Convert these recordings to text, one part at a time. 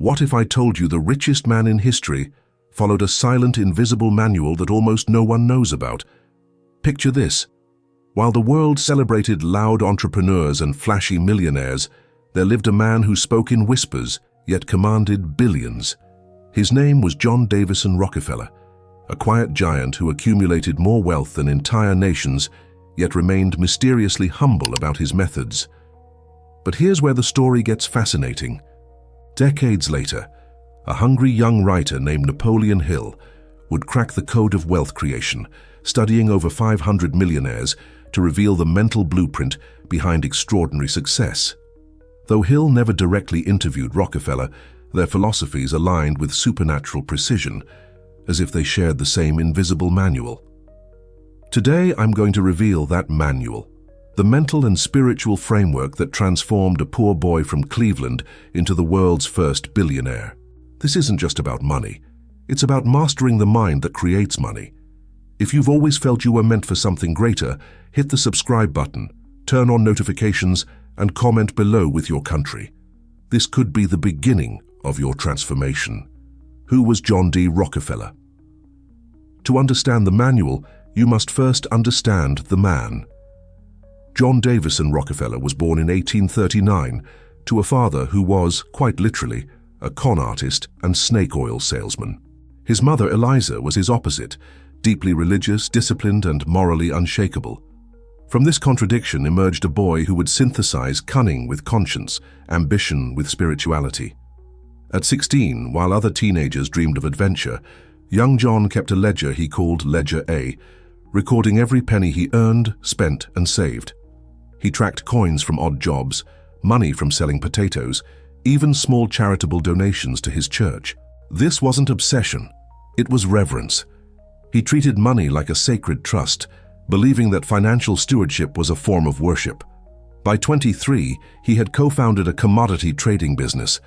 What if I told you the richest man in history followed a silent, invisible manual that almost no one knows about? Picture this. While the world celebrated loud entrepreneurs and flashy millionaires, there lived a man who spoke in whispers, yet commanded billions. His name was John Davison Rockefeller, a quiet giant who accumulated more wealth than entire nations, yet remained mysteriously humble about his methods. But here's where the story gets fascinating. Decades later, a hungry young writer named Napoleon Hill would crack the code of wealth creation, studying over 500 millionaires to reveal the mental blueprint behind extraordinary success. Though Hill never directly interviewed Rockefeller, their philosophies aligned with supernatural precision, as if they shared the same invisible manual. Today, I'm going to reveal that manual, the mental and spiritual framework that transformed a poor boy from Cleveland into the world's first billionaire. This isn't just about money. It's about mastering the mind that creates money. If you've always felt you were meant for something greater, hit the subscribe button, turn on notifications, and comment below with your country. This could be the beginning of your transformation. Who was John D. Rockefeller? To understand the manual, you must first understand the man. John Davison Rockefeller was born in 1839 to a father who was, quite literally, a con artist and snake oil salesman. His mother, Eliza, was his opposite, deeply religious, disciplined, and morally unshakable. From this contradiction emerged a boy who would synthesize cunning with conscience, ambition with spirituality. At 16, while other teenagers dreamed of adventure, young John kept a ledger he called Ledger A, recording every penny he earned, spent, and saved. He tracked coins from odd jobs, money from selling potatoes, even small charitable donations to his church. This wasn't obsession, it was reverence. He treated money like a sacred trust, believing that financial stewardship was a form of worship. By 23, he had co-founded a commodity trading business.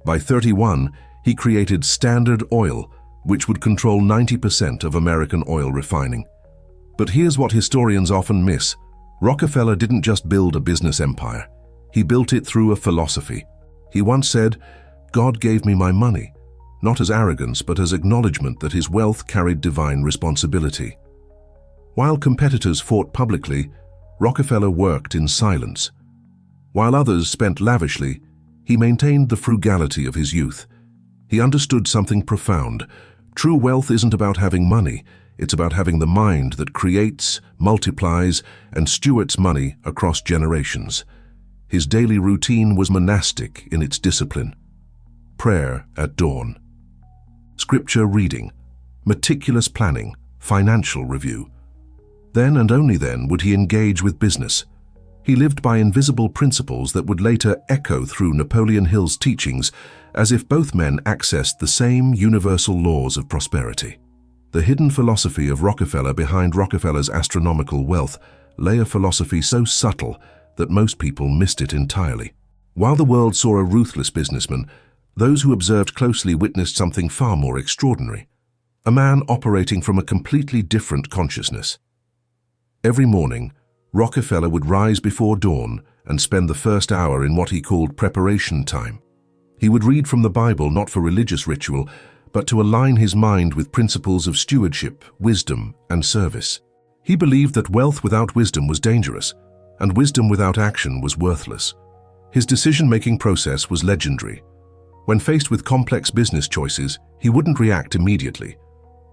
By 31, he created Standard Oil, which would control 90% of American oil refining. But here's what historians often miss. Rockefeller didn't just build a business empire. He built it through a philosophy. He once said, "God gave me my money," not as arrogance, but as acknowledgement that his wealth carried divine responsibility. While competitors fought publicly, Rockefeller worked in silence. While others spent lavishly, he maintained the frugality of his youth. He understood something profound. True wealth isn't about having money, it's about having the mind that creates, multiplies, and stewards money across generations. His daily routine was monastic in its discipline. Prayer at dawn, scripture reading, meticulous planning, financial review. Then and only then would he engage with business. He lived by invisible principles that would later echo through Napoleon Hill's teachings, as if both men accessed the same universal laws of prosperity. The hidden philosophy of Rockefeller behind Rockefeller's astronomical wealth lay a philosophy so subtle that most people missed it entirely. While the world saw a ruthless businessman, those who observed closely witnessed something far more extraordinary. A man operating from a completely different consciousness. Every morning, Rockefeller would rise before dawn and spend the first hour in what he called preparation time. He would read from the Bible not for religious ritual, but to align his mind with principles of stewardship, wisdom, and service. He believed that wealth without wisdom was dangerous, and wisdom without action was worthless. His decision-making process was legendary. When faced with complex business choices, he wouldn't react immediately.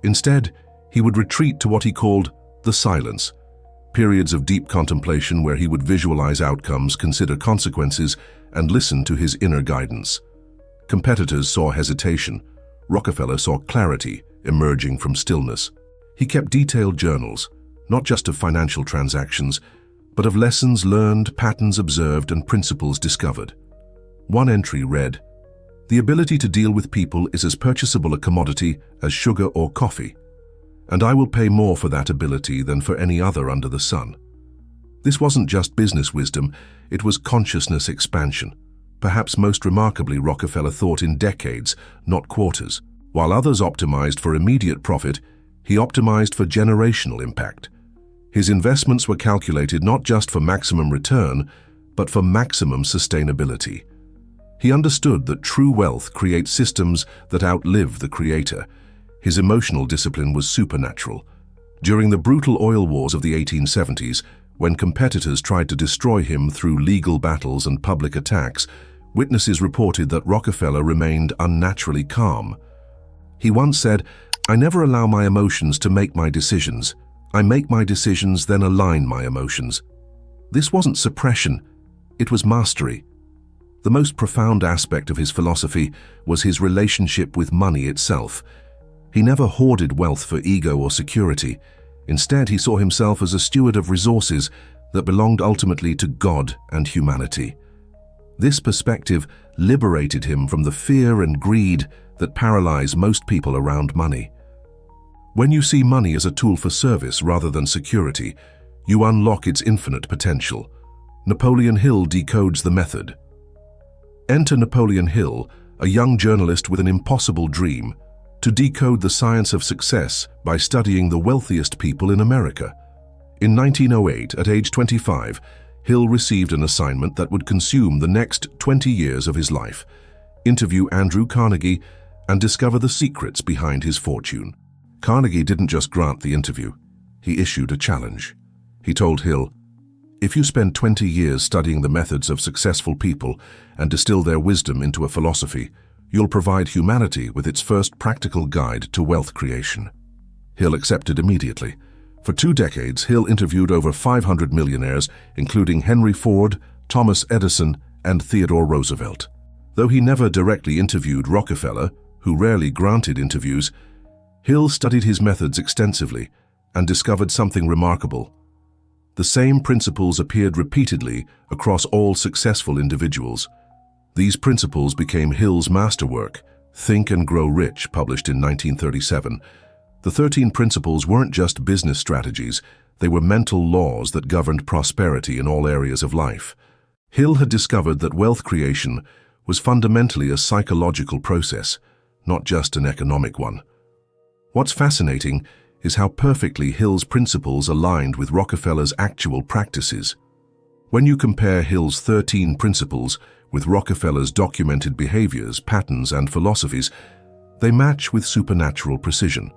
Instead, he would retreat to what he called the silence, periods of deep contemplation where he would visualize outcomes, consider consequences, and listen to his inner guidance. Competitors saw hesitation. Rockefeller saw clarity emerging from stillness. He kept detailed journals, not just of financial transactions, but of lessons learned, patterns observed, and principles discovered. One entry read, "The ability to deal with people is as purchasable a commodity as sugar or coffee, and I will pay more for that ability than for any other under the sun." This wasn't just business wisdom, it was consciousness expansion. Perhaps most remarkably, Rockefeller thought in decades, not quarters. While others optimized for immediate profit, he optimized for generational impact. His investments were calculated not just for maximum return, but for maximum sustainability. He understood that true wealth creates systems that outlive the creator. His emotional discipline was supernatural. During the brutal oil wars of the 1870s, when competitors tried to destroy him through legal battles and public attacks, witnesses reported that Rockefeller remained unnaturally calm. He once said, "I never allow my emotions to make my decisions. I make my decisions, then align my emotions." This wasn't suppression, it was mastery. The most profound aspect of his philosophy was his relationship with money itself. He never hoarded wealth for ego or security. Instead, he saw himself as a steward of resources that belonged ultimately to God and humanity. This perspective liberated him from the fear and greed that paralyze most people around money. When you see money as a tool for service rather than security, you unlock its infinite potential. Napoleon Hill decodes the method. Enter Napoleon Hill, a young journalist with an impossible dream, to decode the science of success by studying the wealthiest people in America. In 1908, at age 25, Hill received an assignment that would consume the next 20 years of his life: interview Andrew Carnegie and discover the secrets behind his fortune. Carnegie didn't just grant the interview, he issued a challenge. He told Hill, "If you spend 20 years studying the methods of successful people and distill their wisdom into a philosophy, you'll provide humanity with its first practical guide to wealth creation." Hill accepted immediately. For 2 decades, Hill interviewed over 500 millionaires, including Henry Ford, Thomas Edison, and Theodore Roosevelt. Though he never directly interviewed Rockefeller, who rarely granted interviews, Hill studied his methods extensively and discovered something remarkable. The same principles appeared repeatedly across all successful individuals. These principles became Hill's masterwork, Think and Grow Rich, published in 1937. The 13 principles weren't just business strategies, they were mental laws that governed prosperity in all areas of life. Hill had discovered that wealth creation was fundamentally a psychological process, not just an economic one. What's fascinating is how perfectly Hill's principles aligned with Rockefeller's actual practices. When you compare Hill's 13 principles with Rockefeller's documented behaviors, patterns, and philosophies, they match with supernatural precision.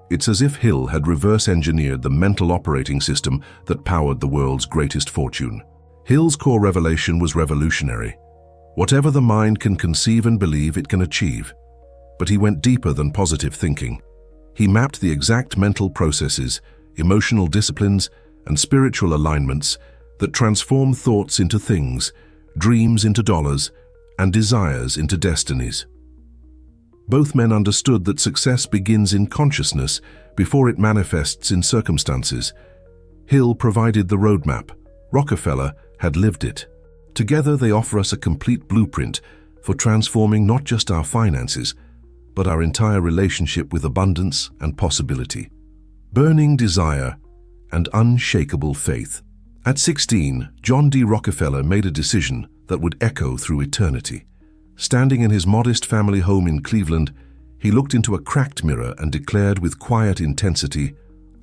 It's as if Hill had reverse-engineered the mental operating system that powered the world's greatest fortune. Hill's core revelation was revolutionary. Whatever the mind can conceive and believe, it can achieve. But he went deeper than positive thinking. He mapped the exact mental processes, emotional disciplines, and spiritual alignments that transform thoughts into things, dreams into dollars, and desires into destinies. Both men understood that success begins in consciousness before it manifests in circumstances. Hill provided the roadmap. Rockefeller had lived it. Together they offer us a complete blueprint for transforming not just our finances, but our entire relationship with abundance and possibility. Burning desire and unshakable faith. At 16, John D. Rockefeller made a decision that would echo through eternity. Standing in his modest family home in Cleveland, he looked into a cracked mirror and declared with quiet intensity,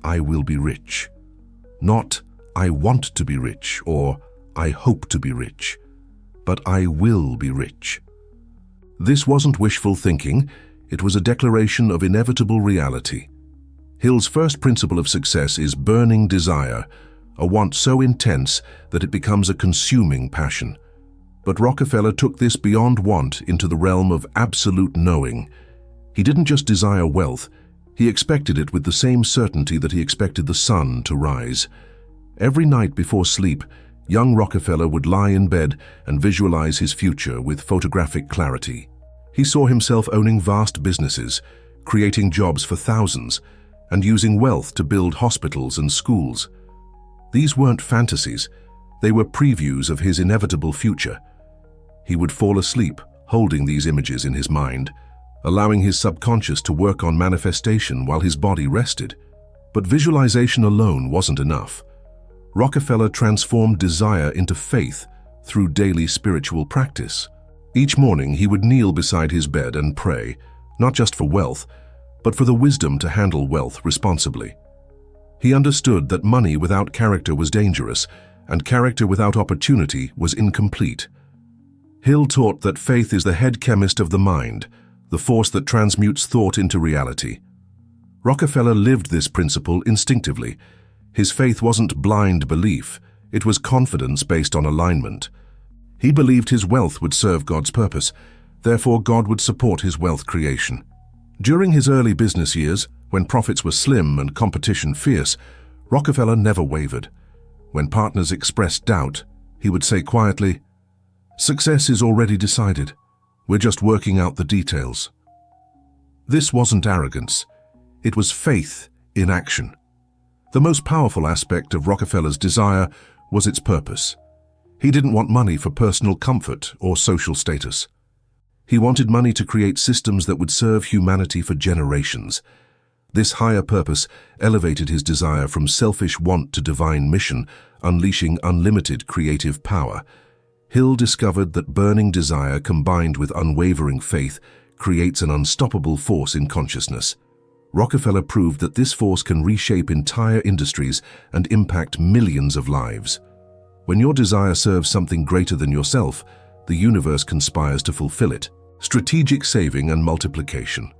"I will be rich." Not, "I want to be rich," or "I hope to be rich," but "I will be rich." This wasn't wishful thinking, it was a declaration of inevitable reality. Hill's first principle of success is burning desire, a want so intense that it becomes a consuming passion. But Rockefeller took this beyond want into the realm of absolute knowing. He didn't just desire wealth, he expected it with the same certainty that he expected the sun to rise. Every night before sleep, young Rockefeller would lie in bed and visualize his future with photographic clarity. He saw himself owning vast businesses, creating jobs for thousands, and using wealth to build hospitals and schools. These weren't fantasies, they were previews of his inevitable future. He would fall asleep, holding these images in his mind, allowing his subconscious to work on manifestation while his body rested. But visualization alone wasn't enough. Rockefeller transformed desire into faith through daily spiritual practice. Each morning he would kneel beside his bed and pray, not just for wealth, but for the wisdom to handle wealth responsibly. He understood that money without character was dangerous, and character without opportunity was incomplete. Hill taught that faith is the head chemist of the mind, the force that transmutes thought into reality. Rockefeller lived this principle instinctively. His faith wasn't blind belief, it was confidence based on alignment. He believed his wealth would serve God's purpose, therefore God would support his wealth creation. During his early business years, when profits were slim and competition fierce, Rockefeller never wavered. When partners expressed doubt, he would say quietly, "Success is already decided. We're just working out the details." This wasn't arrogance. It was faith in action. The most powerful aspect of Rockefeller's desire was its purpose. He didn't want money for personal comfort or social status. He wanted money to create systems that would serve humanity for generations. This higher purpose elevated his desire from selfish want to divine mission, unleashing unlimited creative power. Hill discovered that burning desire combined with unwavering faith creates an unstoppable force in consciousness. Rockefeller proved that this force can reshape entire industries and impact millions of lives. When your desire serves something greater than yourself, the universe conspires to fulfill it. Strategic saving and multiplication.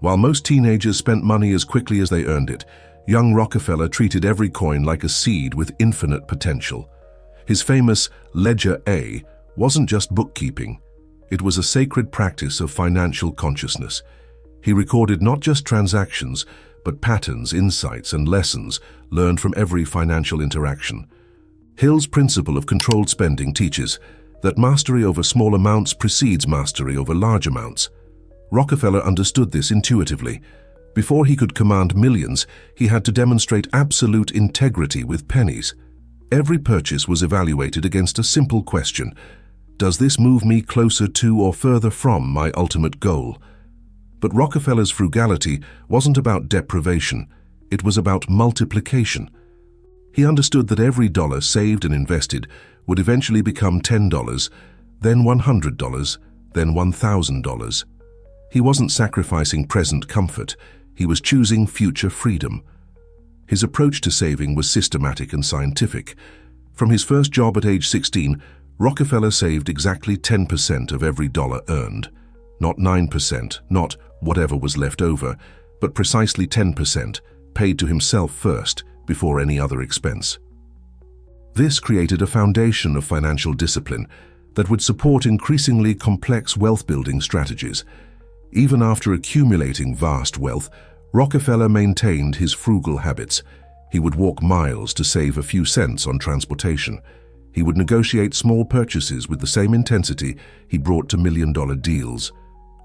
While most teenagers spent money as quickly as they earned it, young Rockefeller treated every coin like a seed with infinite potential. His famous Ledger A wasn't just bookkeeping. It was a sacred practice of financial consciousness. He recorded not just transactions, but patterns, insights, and lessons learned from every financial interaction. Hill's principle of controlled spending teaches that mastery over small amounts precedes mastery over large amounts. Rockefeller understood this intuitively. Before he could command millions, he had to demonstrate absolute integrity with pennies. Every purchase was evaluated against a simple question: does this move me closer to or further from my ultimate goal? But Rockefeller's frugality wasn't about deprivation, it was about multiplication. He understood that every dollar saved and invested would eventually become $10, then $100, then $1,000. He wasn't sacrificing present comfort, he was choosing future freedom. His approach to saving was systematic and scientific. From his first job at age 16, Rockefeller saved exactly 10% of every dollar earned. Not 9%, not whatever was left over, but precisely 10%, paid to himself first, before any other expense. This created a foundation of financial discipline that would support increasingly complex wealth-building strategies. Even after accumulating vast wealth, Rockefeller maintained his frugal habits. He would walk miles to save a few cents on transportation. He would negotiate small purchases with the same intensity he brought to million-dollar deals.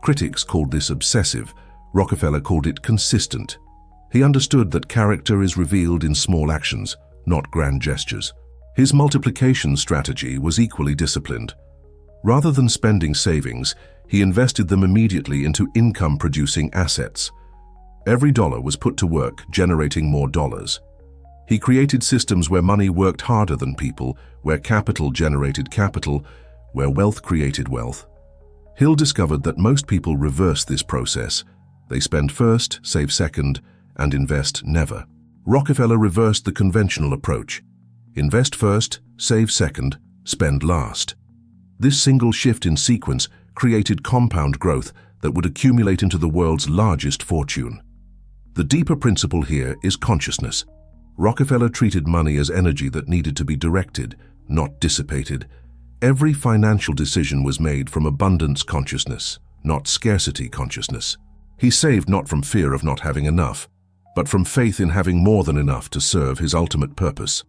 Critics called this obsessive. Rockefeller called it consistent. He understood that character is revealed in small actions, not grand gestures. His multiplication strategy was equally disciplined. Rather than spending savings, he invested them immediately into income-producing assets. Every dollar was put to work, generating more dollars. He created systems where money worked harder than people, where capital generated capital, where wealth created wealth. Hill discovered that most people reverse this process. They spend first, save second, and invest never. Rockefeller reversed the conventional approach. Invest first, save second, spend last. This single shift in sequence created compound growth that would accumulate into the world's largest fortune. The deeper principle here is consciousness. Rockefeller treated money as energy that needed to be directed, not dissipated. Every financial decision was made from abundance consciousness, not scarcity consciousness. He saved not from fear of not having enough, but from faith in having more than enough to serve his ultimate purpose.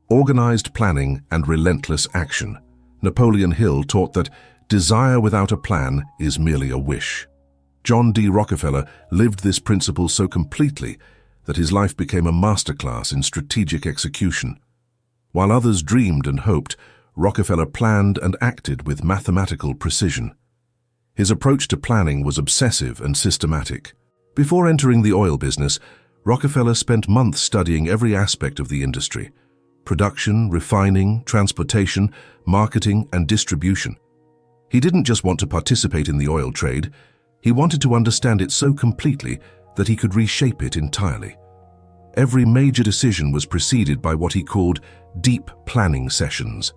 Organized planning and relentless action. Napoleon Hill taught that desire without a plan is merely a wish. John D. Rockefeller lived this principle so completely that his life became a masterclass in strategic execution. While others dreamed and hoped, Rockefeller planned and acted with mathematical precision. His approach to planning was obsessive and systematic. Before entering the oil business, Rockefeller spent months studying every aspect of the industry: production, refining, transportation, marketing, and distribution. He didn't just want to participate in the oil trade, he wanted to understand it so completely that he could reshape it entirely. Every major decision was preceded by what he called deep planning sessions.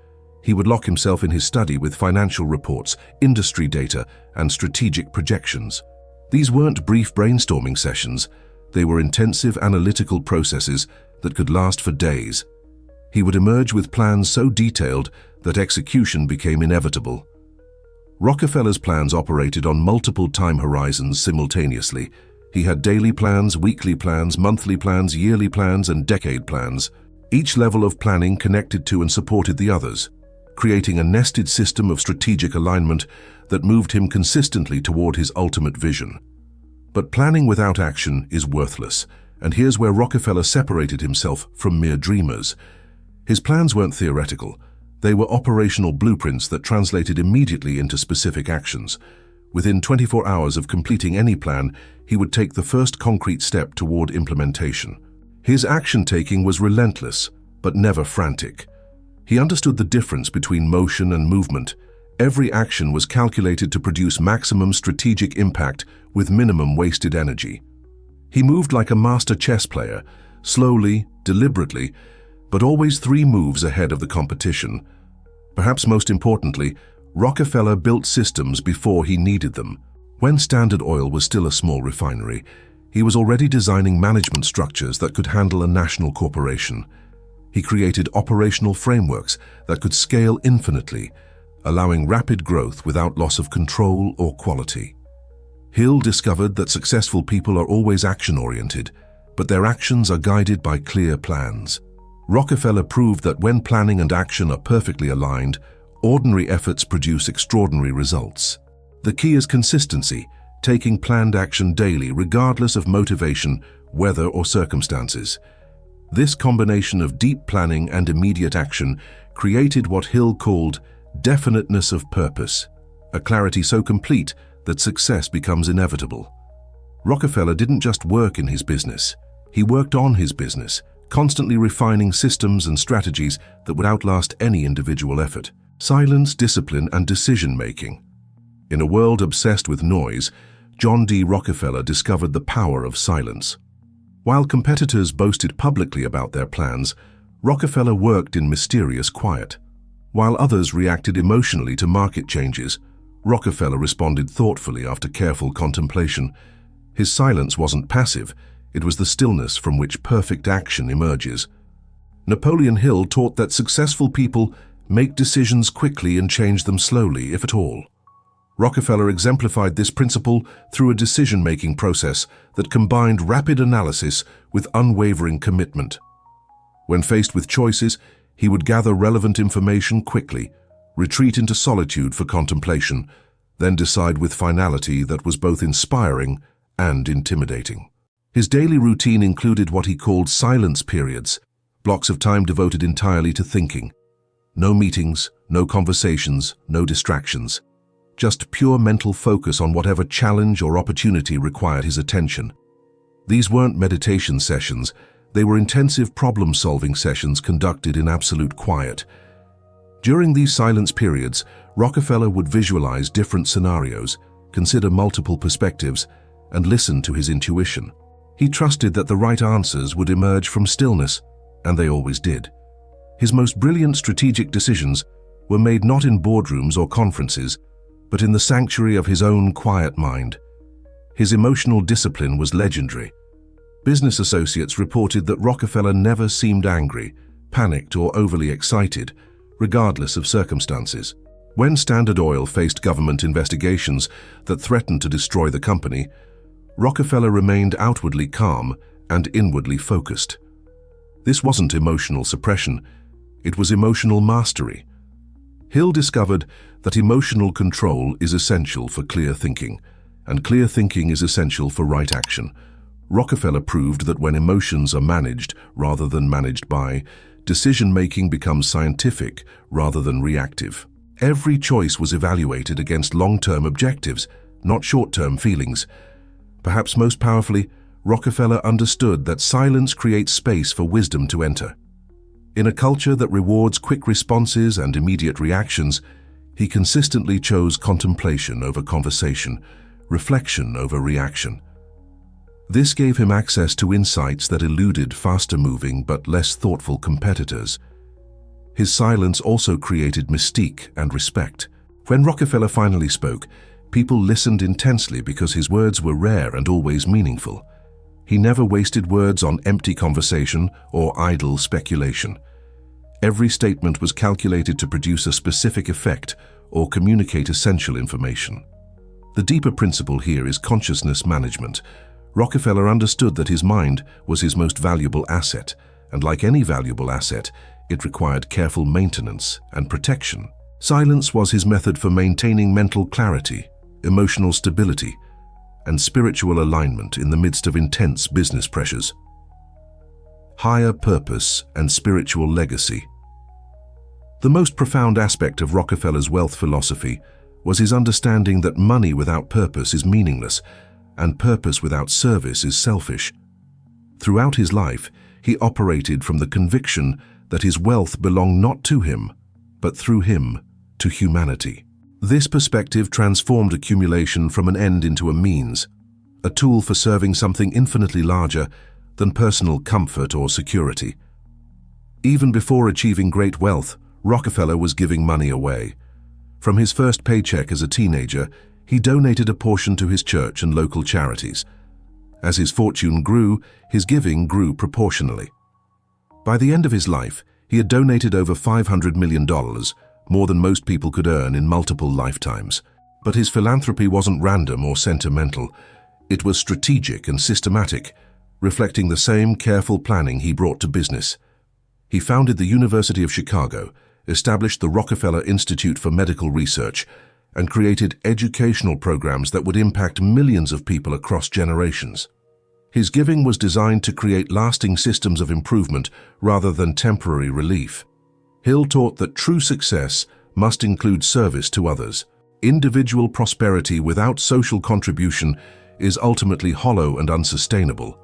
He would lock himself in his study with financial reports, industry data, and strategic projections. These weren't brief brainstorming sessions. They were intensive analytical processes that could last for days. He would emerge with plans so detailed that execution became inevitable. Rockefeller's plans operated on multiple time horizons simultaneously. He had daily plans, weekly plans, monthly plans, yearly plans, and decade plans. Each level of planning connected to and supported the others, creating a nested system of strategic alignment that moved him consistently toward his ultimate vision. But planning without action is worthless, and here's where Rockefeller separated himself from mere dreamers. His plans weren't theoretical. They were operational blueprints that translated immediately into specific actions. Within 24 hours of completing any plan, he would take the first concrete step toward implementation. His action-taking was relentless, but never frantic. He understood the difference between motion and movement. Every action was calculated to produce maximum strategic impact with minimum wasted energy. He moved like a master chess player, slowly, deliberately, but always 3 moves ahead of the competition. Perhaps most importantly, Rockefeller built systems before he needed them. When Standard Oil was still a small refinery, he was already designing management structures that could handle a national corporation. He created operational frameworks that could scale infinitely, allowing rapid growth without loss of control or quality. Hill discovered that successful people are always action-oriented, but their actions are guided by clear plans. Rockefeller proved that when planning and action are perfectly aligned, ordinary efforts produce extraordinary results. The key is consistency, taking planned action daily regardless of motivation, weather, or circumstances. This combination of deep planning and immediate action created what Hill called definiteness of purpose, a clarity so complete that success becomes inevitable. Rockefeller didn't just work in his business, he worked on his business, constantly refining systems and strategies that would outlast any individual effort. Silence, discipline, and decision-making. In a world obsessed with noise, John D. Rockefeller discovered the power of silence. While competitors boasted publicly about their plans, Rockefeller worked in mysterious quiet. While others reacted emotionally to market changes, Rockefeller responded thoughtfully after careful contemplation. His silence wasn't passive, it was the stillness from which perfect action emerges. Napoleon Hill taught that successful people make decisions quickly and change them slowly, if at all. Rockefeller exemplified this principle through a decision-making process that combined rapid analysis with unwavering commitment. When faced with choices, he would gather relevant information quickly, retreat into solitude for contemplation, then decide with finality that was both inspiring and intimidating. His daily routine included what he called silence periods, blocks of time devoted entirely to thinking. No meetings, no conversations, no distractions. Just pure mental focus on whatever challenge or opportunity required his attention. These weren't meditation sessions, they were intensive problem-solving sessions conducted in absolute quiet. During these silence periods, Rockefeller would visualize different scenarios, consider multiple perspectives, and listen to his intuition. He trusted that the right answers would emerge from stillness, and they always did. His most brilliant strategic decisions were made not in boardrooms or conferences, but in the sanctuary of his own quiet mind. His emotional discipline was legendary. Business associates reported that Rockefeller never seemed angry, panicked, or overly excited, regardless of circumstances. When Standard Oil faced government investigations that threatened to destroy the company, Rockefeller remained outwardly calm and inwardly focused. This wasn't emotional suppression, it was emotional mastery. Hill discovered that emotional control is essential for clear thinking, and clear thinking is essential for right action. Rockefeller proved that when emotions are managed rather than managed by, decision-making becomes scientific rather than reactive. Every choice was evaluated against long-term objectives, not short-term feelings. Perhaps most powerfully, Rockefeller understood that silence creates space for wisdom to enter. In a culture that rewards quick responses and immediate reactions, he consistently chose contemplation over conversation, reflection over reaction. This gave him access to insights that eluded faster-moving but less thoughtful competitors. His silence also created mystique and respect. When Rockefeller finally spoke, people listened intensely because his words were rare and always meaningful. He never wasted words on empty conversation or idle speculation. Every statement was calculated to produce a specific effect or communicate essential information. The deeper principle here is consciousness management. Rockefeller understood that his mind was his most valuable asset, and like any valuable asset, it required careful maintenance and protection. Silence was his method for maintaining mental clarity, emotional stability, and spiritual alignment in the midst of intense business pressures. Higher purpose and spiritual legacy. The most profound aspect of Rockefeller's wealth philosophy was his understanding that money without purpose is meaningless, and purpose without service is selfish. Throughout his life, he operated from the conviction that his wealth belonged not to him, but through him, to humanity. This perspective transformed accumulation from an end into a means, a tool for serving something infinitely larger than personal comfort or security. Even before achieving great wealth, Rockefeller was giving money away. From his first paycheck as a teenager, he donated a portion to his church and local charities. As his fortune grew, his giving grew proportionally. By the end of his life, he had donated over $500 million, more than most people could earn in multiple lifetimes. But his philanthropy wasn't random or sentimental. It was strategic and systematic, reflecting the same careful planning he brought to business. He founded the University of Chicago, established the Rockefeller Institute for Medical Research, and created educational programs that would impact millions of people across generations. His giving was designed to create lasting systems of improvement rather than temporary relief. Hill taught that true success must include service to others. Individual prosperity without social contribution is ultimately hollow and unsustainable.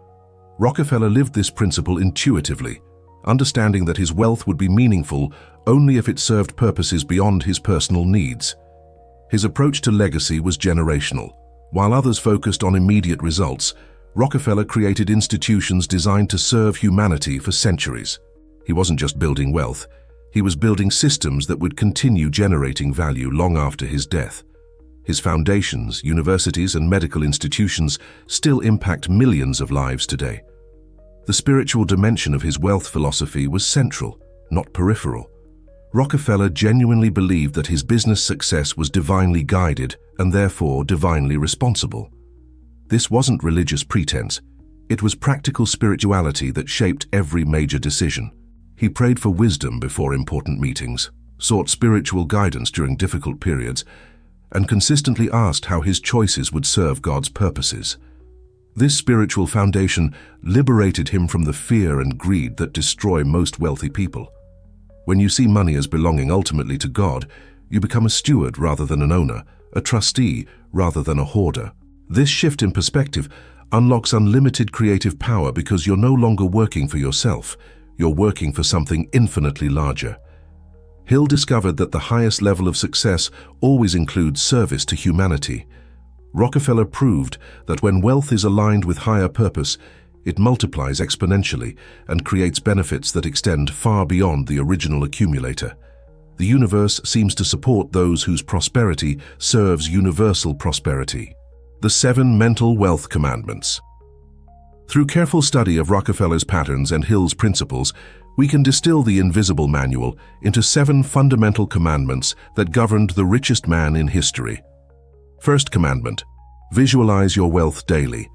Rockefeller lived this principle intuitively, understanding that his wealth would be meaningful only if it served purposes beyond his personal needs. His approach to legacy was generational. While others focused on immediate results, Rockefeller created institutions designed to serve humanity for centuries. He wasn't just building wealth, he was building systems that would continue generating value long after his death. His foundations, universities, and medical institutions still impact millions of lives today. The spiritual dimension of his wealth philosophy was central, not peripheral. Rockefeller genuinely believed that his business success was divinely guided and therefore divinely responsible. This wasn't religious pretense. It was practical spirituality that shaped every major decision. He prayed for wisdom before important meetings, sought spiritual guidance during difficult periods, and consistently asked how his choices would serve God's purposes. This spiritual foundation liberated him from the fear and greed that destroy most wealthy people. When you see money as belonging ultimately to God, you become a steward rather than an owner, a trustee rather than a hoarder. This shift in perspective unlocks unlimited creative power because you're no longer working for yourself, you're working for something infinitely larger. Hill discovered that the highest level of success always includes service to humanity. Rockefeller proved that when wealth is aligned with higher purpose, it multiplies exponentially and creates benefits that extend far beyond the original accumulator. The universe seems to support those whose prosperity serves universal prosperity. The 7 Mental Wealth Commandments. Through careful study of Rockefeller's patterns and Hill's principles, we can distill the invisible manual into 7 fundamental commandments that governed the richest man in history. First commandment: visualize your wealth daily.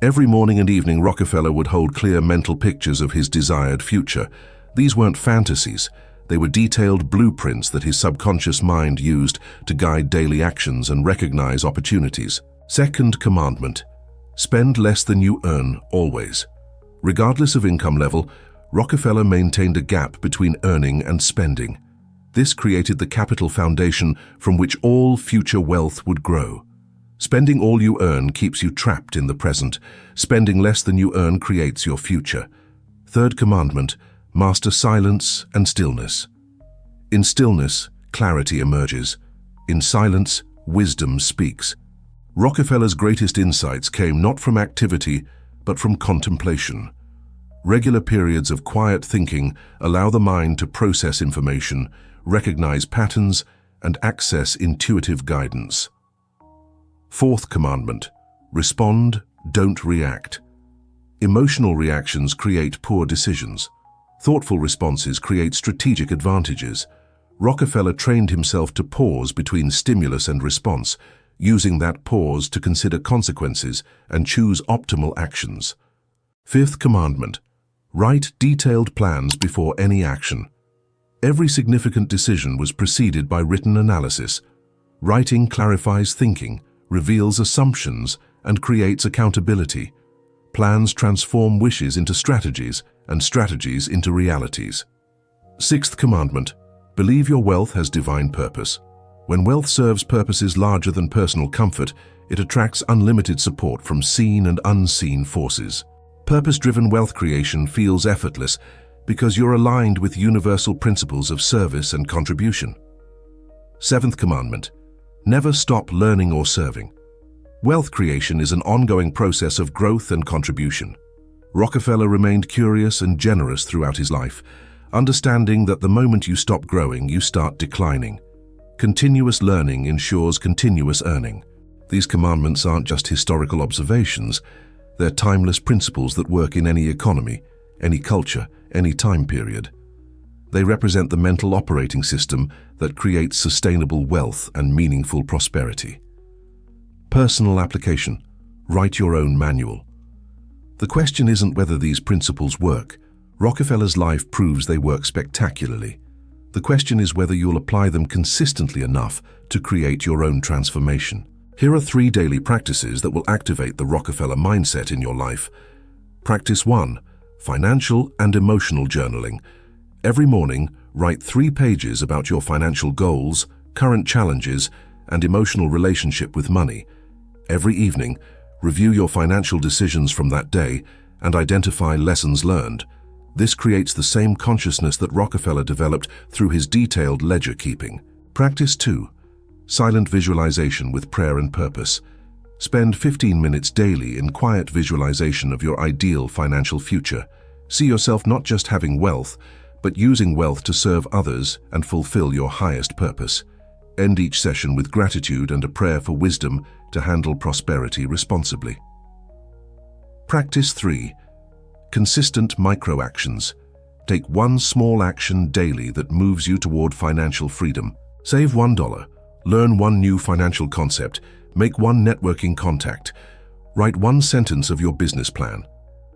Every morning and evening, Rockefeller would hold clear mental pictures of his desired future. These weren't fantasies. They were detailed blueprints that his subconscious mind used to guide daily actions and recognize opportunities. Second commandment: spend less than you earn, always. Regardless of income level, Rockefeller maintained a gap between earning and spending. This created the capital foundation from which all future wealth would grow. Spending all you earn keeps you trapped in the present. Spending less than you earn creates your future. Third commandment: master silence and stillness. In stillness, clarity emerges. In silence, wisdom speaks. Rockefeller's greatest insights came not from activity, but from contemplation. Regular periods of quiet thinking allow the mind to process information, recognize patterns, and access intuitive guidance. Fourth commandment: respond, don't react. Emotional reactions create poor decisions. Thoughtful responses create strategic advantages. Rockefeller trained himself to pause between stimulus and response, using that pause to consider consequences and choose optimal actions. Fifth commandment: write detailed plans before any action. Every significant decision was preceded by written analysis. Writing clarifies thinking, reveals assumptions, and creates accountability. Plans transform wishes into strategies, and strategies into realities. Sixth commandment: believe your wealth has divine purpose. When wealth serves purposes larger than personal comfort, it attracts unlimited support from seen and unseen forces. Purpose-driven wealth creation feels effortless because you're aligned with universal principles of service and contribution. Seventh commandment: never stop learning or serving. Wealth creation is an ongoing process of growth and contribution. Rockefeller remained curious and generous throughout his life, understanding that the moment you stop growing, you start declining. Continuous learning ensures continuous earning. These commandments aren't just historical observations, they're timeless principles that work in any economy, any culture, any time period. They represent the mental operating system that creates sustainable wealth and meaningful prosperity. Personal application: write your own manual. The question isn't whether these principles work. Rockefeller's life proves they work spectacularly. The question is whether you'll apply them consistently enough to create your own transformation. Here are 3 daily practices that will activate the Rockefeller mindset in your life. Practice 1: financial and emotional journaling. Every morning, write 3 pages about your financial goals, current challenges, and emotional relationship with money. Every evening, review your financial decisions from that day and identify lessons learned. This creates the same consciousness that Rockefeller developed through his detailed ledger keeping. Practice 2: silent visualization with prayer and purpose. Spend 15 minutes daily in quiet visualization of your ideal financial future. See yourself not just having wealth, but using wealth to serve others and fulfill your highest purpose. End each session with gratitude and a prayer for wisdom to handle prosperity responsibly. Practice 3: consistent micro-actions. Take one small action daily that moves you toward financial freedom. Save $1, learn one new financial concept, make one networking contact, write one sentence of your business plan.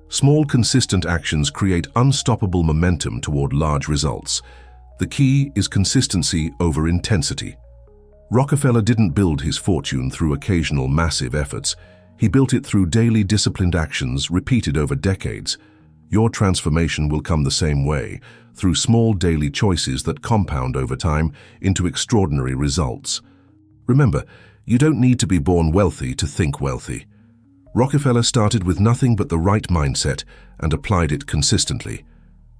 Small, consistent actions create unstoppable momentum toward large results. The key is consistency over intensity. Rockefeller didn't build his fortune through occasional massive efforts. He built it through daily disciplined actions repeated over decades. Your transformation will come the same way, through small daily choices that compound over time into extraordinary results. Remember, you don't need to be born wealthy to think wealthy. Rockefeller started with nothing but the right mindset and applied it consistently.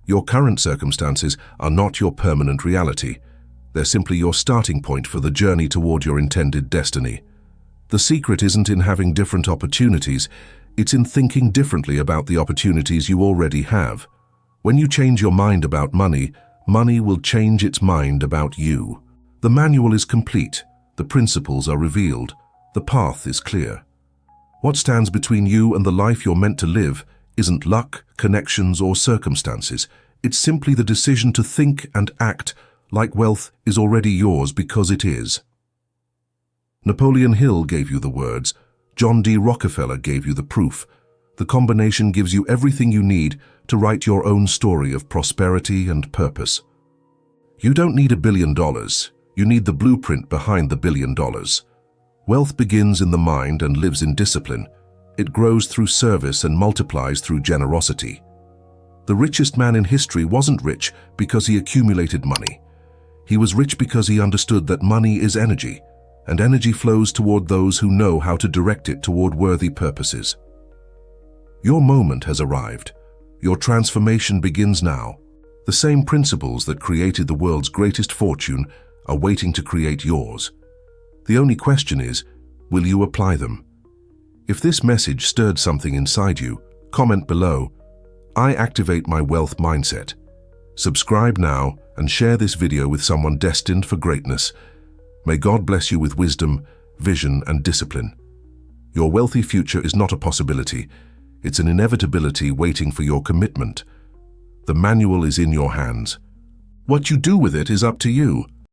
Your current circumstances are not your permanent reality. They're simply your starting point for the journey toward your intended destiny. The secret isn't in having different opportunities, it's in thinking differently about the opportunities you already have. When you change your mind about money, money will change its mind about you. The manual is complete, the principles are revealed, the path is clear. What stands between you and the life you're meant to live isn't luck, connections, or circumstances. It's simply the decision to think and act like wealth is already yours because it is. Napoleon Hill gave you the words. John D. Rockefeller gave you the proof. The combination gives you everything you need to write your own story of prosperity and purpose. You don't need $1 billion. You need the blueprint behind the $1 billion. Wealth begins in the mind and lives in discipline. It grows through service and multiplies through generosity. The richest man in history wasn't rich because he accumulated money. He was rich because he understood that money is energy, and energy flows toward those who know how to direct it toward worthy purposes. Your moment has arrived. Your transformation begins now. The same principles that created the world's greatest fortune are waiting to create yours. The only question is, will you apply them? If this message stirred something inside you, comment below. I activate my wealth mindset. Subscribe now and share this video with someone destined for greatness. May God bless you with wisdom, vision, and discipline. Your wealthy future is not a possibility. It's an inevitability waiting for your commitment. The manual is in your hands. What you do with it is up to you.